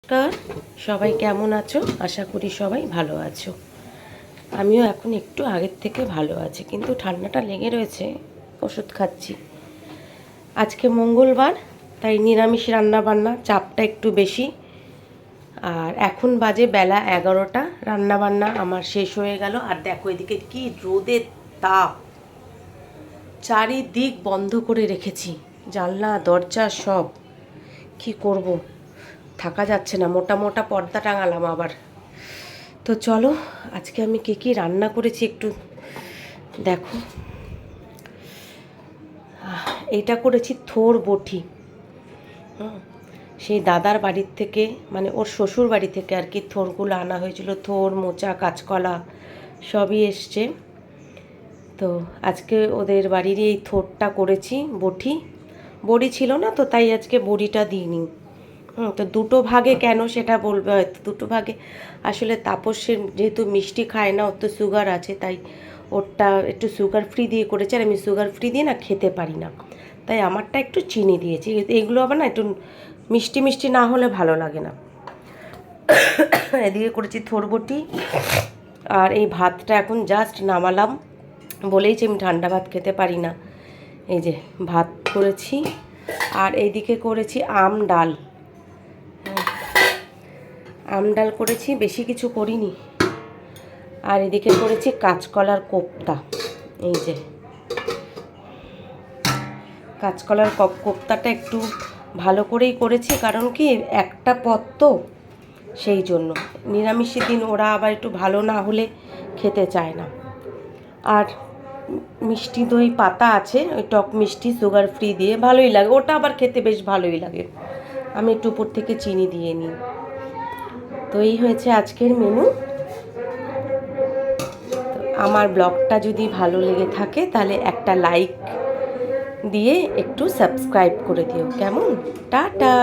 নমস্কার, সবাই কেমন আছো? আশা করি সবাই ভালো আছো। আমিও এখন একটু আগের থেকে ভালো আছি, কিন্তু ঠান্ডাটা লেগে রয়েছে, ওষুধ খাচ্ছি। আজকে মঙ্গলবার, তাই নিরামিষ রান্না বান্না, চাপটা একটু বেশি। আর এখন বাজে বেলা 11টা, রান্না বান্না আমার শেষ হয়ে গেল। আর দেখো এদিকে কি রোদের তাপ, চারিদিক বন্ধ করে রেখেছি, জানলা দরজা সব। কি করব, থাকা যাচ্ছে না, মোটা মোটা পর্দা টাঙালাম আবার। তো চলো আজকে আমি কী রান্না করেছি একটু দেখো। এইটা করেছি থোর বটি। সেই দাদার বাড়ির থেকে, মানে ওর শ্বশুর বাড়ি থেকে আর কি, থোরগুলো আনা হয়েছিল। থোর, মোচা, কাঁচকলা সবই এসছে। তো আজকে ওদের বাড়িরই এই থোরটা করেছি বটি। বড়ি ছিল না তো, তাই আজকে বড়িটা দিইনি। তো দুটো ভাগে কেন সেটা বলবে হয়তো। দুটো ভাগে আসলে তাপসের যেহেতু মিষ্টি খায় না, ওর তো সুগার আছে, তাই ওরটা একটু সুগার ফ্রি দিয়ে করেছে। আর আমি সুগার ফ্রি দিয়ে না খেতে পারি না, তাই আমারটা একটু চিনি দিয়েছি। এগুলো আবার না একটু মিষ্টি মিষ্টি না হলে ভালো লাগে না। এদিকে করেছি থোরবটি। আর এই ভাতটা এখন জাস্ট নামালাম, বলেইছি আমি ঠান্ডা ভাত খেতে পারি না। এই যে ভাত করেছি। আর এইদিকে করেছি আম ডাল। আম ডাল করেছি, বেশি কিছু করিনি। আর এদিকে করেছি কাঁচকলার কোপ্তা। এই যে কাঁচকলার কোপ্তাটা একটু ভালো করেই করেছি, কারণ কি একটা পদ তো, সেই জন্য। নিরামিষের দিন ওরা আবার একটু ভালো না হলে খেতে চায় না। আর মিষ্টি দই পাতা আছে, ওই টক মিষ্টি সুগার ফ্রি দিয়ে, ভালোই লাগে ওটা, আবার খেতে বেশ ভালোই লাগে। আমি একটু উপর থেকে চিনি দিয়ে নিই। তো এই হয়েছে আজকের মেনু। আমার ব্লগটা যদি ভালো লেগে থাকে তাহলে একটা লাইক দিয়ে একটু সাবস্ক্রাইব করে দিও, কেমন? টাটা।